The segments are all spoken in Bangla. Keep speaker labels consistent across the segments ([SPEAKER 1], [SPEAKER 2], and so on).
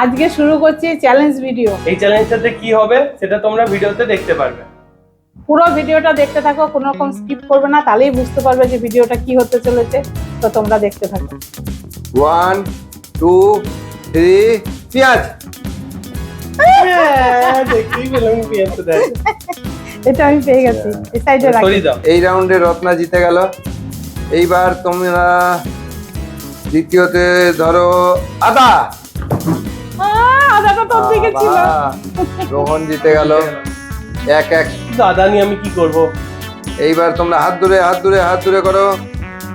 [SPEAKER 1] আজকে শুরু করছি চ্যালেঞ্জ ভিডিও।
[SPEAKER 2] এই চ্যালেঞ্জটাতে কি হবে সেটা তোমরা ভিডিওতে দেখতে পারবে।
[SPEAKER 1] পুরো ভিডিওটা দেখতে থাকো, কোনো রকম স্কিপ করবে না, তাহলেই বুঝতে পারবে যে ভিডিওটা কি হতে চলেছে। তো তোমরা দেখতে থাকো।
[SPEAKER 3] 1 2 3 পেঁয়াজ।
[SPEAKER 2] দেখতেই পেলাম পেঁয়াজটা দেখ।
[SPEAKER 1] এটা আমি পেয়ে গেছি, এই সাইডে রাখি।
[SPEAKER 2] সরি দাও।
[SPEAKER 3] এই রাউন্ডে রত্না জিতে গেল। এইবার তোমরা দ্বিতীয়তে ধরো আদা।
[SPEAKER 1] আদাটা তোর দিকে ছিল।
[SPEAKER 3] বাবা, রোহন জিতে গেল। এক এক।
[SPEAKER 2] দাদা নিয়ে আমি কি করব?
[SPEAKER 3] এইবার তোমরা হাত ধরে করো।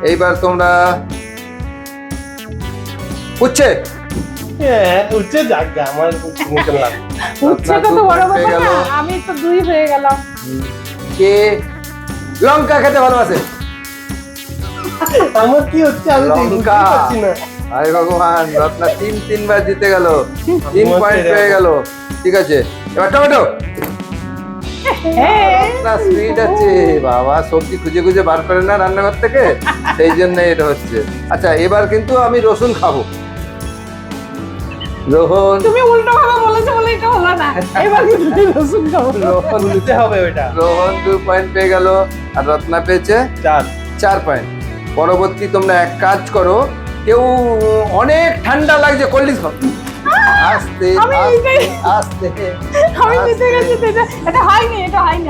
[SPEAKER 3] এইবার তোমরা উচ্ছে।
[SPEAKER 2] উঠছে যাক গা, আমার নিতে লাগ।
[SPEAKER 1] উচ্ছে কত বড় কথা না, আমি তো দুই হয়ে গেলাম।
[SPEAKER 3] কে লঙ্কা খেতে ভালোবাসে?
[SPEAKER 2] আমার কি হচ্ছে আমি তো বুঝতে
[SPEAKER 3] লঙ্কা।
[SPEAKER 2] পারছি না।
[SPEAKER 3] আরে ভগবান, রত্না তিনবার জিতে গেল, 3 পয়েন্ট পেয়ে গেল। ঠিক আছে, এবার টমেটো। রত্না সুইট আছে বাবা, সবজি খুঁজে খুঁজে বার করে না রান্নাঘর থেকে, সেই জন্য এটা হচ্ছে। আচ্ছা, এবার কিন্তু আমি রসুন খাবো। রোহন
[SPEAKER 1] তুমি উল্টো ভাবে বলেছো বলে এটা হলো না। এবার কিন্তু তুমি রসুন খাও।
[SPEAKER 3] রোহন
[SPEAKER 2] বলতে হবে ওটা।
[SPEAKER 3] রোহন 2 পয়েন্ট পেয়ে গেল আর রত্না পেয়েছে 4 পয়েন্ট। পরবর্তী তোমরা এক কাজ করো, কেউ অনেক ঠান্ডা লাগছে, কোল্ড ড্রিঙ্কস খাও। আস্তে
[SPEAKER 1] আমি
[SPEAKER 3] আস্তে
[SPEAKER 1] আমি জিতে গেছি। এটা হয়নি,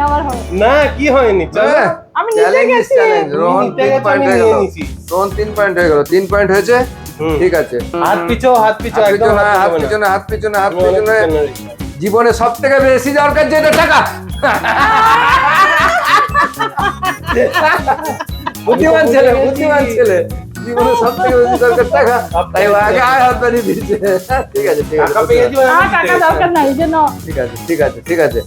[SPEAKER 1] আবার হবে
[SPEAKER 2] না, কি হয়নি? চলো।
[SPEAKER 1] আমি জিতে গেছি।
[SPEAKER 3] রোহন
[SPEAKER 2] জিতে
[SPEAKER 3] 3
[SPEAKER 2] গেছে,
[SPEAKER 3] পয়েন্ট
[SPEAKER 2] আমি
[SPEAKER 3] হয়ে
[SPEAKER 2] নিয়ে
[SPEAKER 3] গেল।
[SPEAKER 2] নিছি।
[SPEAKER 3] রোহন 3 পয়েন্ট হয়ে গেল, 3 পয়েন্ট হয়েছে।
[SPEAKER 2] হুম।
[SPEAKER 3] ঠিক আছে,
[SPEAKER 2] হাত পিছো একদম
[SPEAKER 3] হাত পিছনে। জীবনে সব থেকে বেশি দরকার যেটা টাকা। বুদ্ধিমান ছেলে জীবনে সব থেকে বেশি দরকার টাকা, তাই ও আগে হাত বাড়িয়ে দিচ্ছে। ঠিক আছে
[SPEAKER 2] টাকা পেয়ে গেছি,
[SPEAKER 1] আমার টাকা দরকার নাই, এই জন্য
[SPEAKER 3] ঠিক আছে।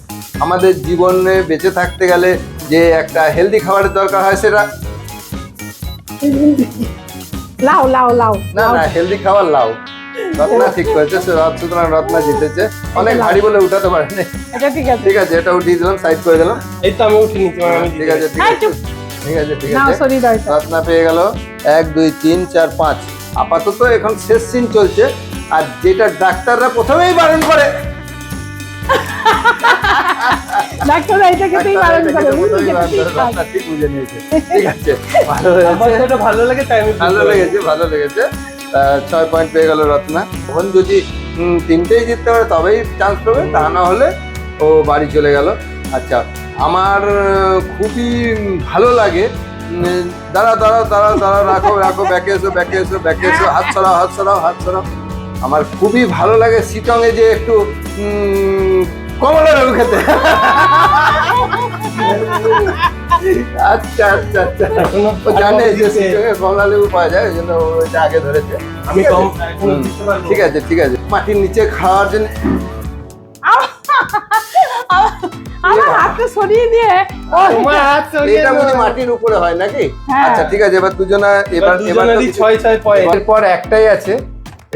[SPEAKER 3] আমাদের জীবনে বেঁচে থাকতে গেলে যে একটা হেলদি খাবারের দরকার হয়, সেটা
[SPEAKER 1] লাও
[SPEAKER 3] না হেলদি খাবার লাও। রত্না ঠিক করেছে, সুতরাং রত্না জিতেছে। অনেক ভারী বলে উঠাতে পারেনি।
[SPEAKER 1] এটা ঠিক আছে।
[SPEAKER 3] এটা উঠিয়ে দিলাম, সাইড করে দিলাম।
[SPEAKER 2] এই তো আমি উঠে নিচ্ছি, আমি
[SPEAKER 3] ঠিক আছে
[SPEAKER 1] হ্যাঁ, চুপ। নাও, সরি দাও এটা।
[SPEAKER 3] রত্না পেয়ে গেল 1 2 3 4 5। আপাতত এখন শেষ সিন চলছে, আর যেটা ডাক্তাররা প্রথমেই বারণ করে,
[SPEAKER 1] ডাক্তার এটা খেতেই বারণ করে।
[SPEAKER 3] রত্না ঠিক বুঝে নিয়েছে। ঠিক আছে, ভালো
[SPEAKER 2] আমার
[SPEAKER 3] হয়েছে,
[SPEAKER 2] যেটা ভালো লাগে তাই আমি
[SPEAKER 3] ভালো লেগেছে। 6 পয়েন্ট পেয়ে গেল রত্না। এখন যদি 3টেই জিততে পারে তবেই চান্স পাবে, তা না হলে ও বাড়ি চলে গেল। আচ্ছা, আমার খুবই ভালো লাগে। দাঁড়া রাখো, ব্যাকে এসো, হাত সরাও। আমার খুবই ভালো লাগে শিটং এ যে একটু কমলা লেবু খেতে। আচ্ছা, ও জানে যে শিটং এ কমলা লেবু পাওয়া যায়, ওই জন্য ওইটা আগে ধরেছে।
[SPEAKER 2] আমি কম এখন দিতে পারবো।
[SPEAKER 3] ঠিক আছে, মাটির নিচে খাওয়ার জন্য
[SPEAKER 1] আমার হাতটা সরিয়ে দিয়ে
[SPEAKER 2] তোমার হাত সরিয়ে
[SPEAKER 3] এটা
[SPEAKER 2] দাও।
[SPEAKER 3] বুঝি মাটির উপরে হয় নাকি?
[SPEAKER 1] হ্যাঁ।
[SPEAKER 3] আচ্ছা, ঠিক আছে, এবার
[SPEAKER 2] দুজনেরই 6 পয়েন্ট।
[SPEAKER 3] এরপর একটাই আছে।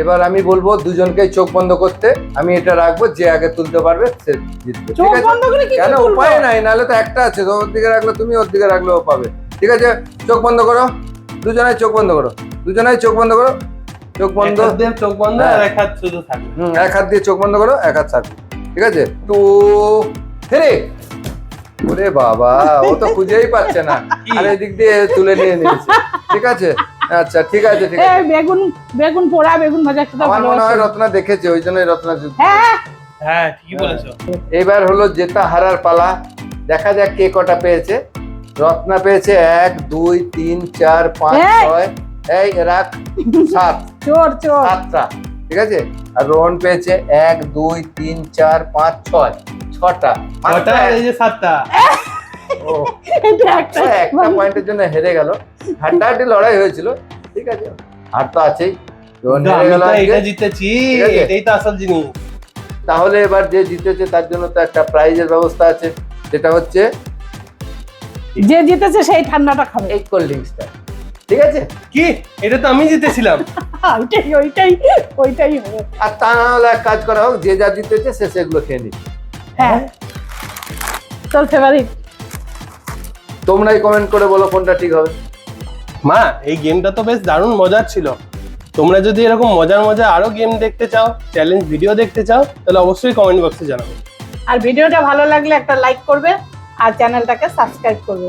[SPEAKER 3] এবার আমি বলবো দুজনকেই চোখ বন্ধ করতে। আমি এটা রাখবো, যে আগে তুলতে পারবে সে জিতবে।
[SPEAKER 1] চোখ
[SPEAKER 3] ঠিক আছে?
[SPEAKER 1] বন্ধ করে কি
[SPEAKER 3] কেন,
[SPEAKER 1] তুলবো?
[SPEAKER 3] উপায় নাই, নাহলে তো একটা আছে, তো ওর দিকে রাখলে তুমি, ওর দিকে রাখলে ও পাবে। ঠিক আছে, চোখ বন্ধ করো, দুজনেই চোখ বন্ধ করো। চোখ বন্ধ।
[SPEAKER 2] এক হাত দিয়ে চোখ বন্ধ আর এক হাত শুধু থাকে।
[SPEAKER 3] এক হাত দিয়ে চোখ বন্ধ করো, এক হাত সার্কেল। ঠিক আছে, তো হেরে। ওরে বাবা, ও তো খুঁজেই পাচ্ছে না, আর এদিক দিয়ে তুলে নিয়ে নিয়েছে। ঠিক আছে, আচ্ছা, ঠিক আছে।
[SPEAKER 1] এই বেগুন পোড়া, বেগুন ভাজা খেতে
[SPEAKER 3] আমার মনে হয়
[SPEAKER 1] ভালোবাসি।
[SPEAKER 3] রত্না দেখেছে, ওই জন্যই রত্না জিতছে।
[SPEAKER 1] হ্যাঁ,
[SPEAKER 2] হ্যাঁ, ঠিকই বলেছো।
[SPEAKER 3] এবার হলো জেতা হারার পালা। দেখা যাক কে কটা পেয়েছে। রত্না পেয়েছে 1 2 3 4 5 6, এই রাখ 7,
[SPEAKER 1] চোর
[SPEAKER 3] 7টা। ঠিক আছে, আর রোহন পেয়েছে 1 2 3 4 5 6, 6টা।
[SPEAKER 2] কটা? এই যে 7টা।
[SPEAKER 3] ও,
[SPEAKER 1] এটা একটা
[SPEAKER 3] একটা পয়েন্টের জন্য হেরে গেল। হাড্ডাহাড্ডি লড়াই হয়েছিল। ঠিক আছে, আর তো আছেই, রোহন
[SPEAKER 2] কিন্তু
[SPEAKER 3] হেরে
[SPEAKER 2] আমি
[SPEAKER 3] গেল
[SPEAKER 2] তো
[SPEAKER 3] আজকে।
[SPEAKER 2] এটা জিতেছি,
[SPEAKER 3] ঠিক আছে।
[SPEAKER 2] এটাই তো আসল জিনিস।
[SPEAKER 3] তাহলে এবার যে জিতেছে তার জন্য তো একটা প্রাইজের ব্যবস্থা আছে, যেটা হচ্ছে
[SPEAKER 1] যে জিতেছে সেই ঠান্ডাটা খাবে।
[SPEAKER 3] এই কোল্ড ড্রিঙ্কসটা। ঠিক আছে,
[SPEAKER 2] কি? এটা তো আমি জিতেছিলাম।
[SPEAKER 1] ওইটাই হবে।
[SPEAKER 3] আর তা না হলে এক কাজ করা হোক, যে যা জিতেছে সে সেগুলো খেয়ে নিচ্ছে।
[SPEAKER 1] হ্যাঁ, তোর ফেভারিট।
[SPEAKER 3] তোমরাই কমেন্ট করে বলো কোনটা ঠিক হবে।
[SPEAKER 2] মা, এই গেমটা তো বেশ দারুণ মজার ছিল। তোমরা যদি এরকম মজার মজার আরো গেম দেখতে চাও, চ্যালেঞ্জ ভিডিও দেখতে চাও, তাহলে অবশ্যই কমেন্ট বক্সে জানাবে।
[SPEAKER 1] আর ভিডিওটা ভালো লাগলে একটা লাইক করবে আর চ্যানেলটাকে সাবস্ক্রাইব করবে।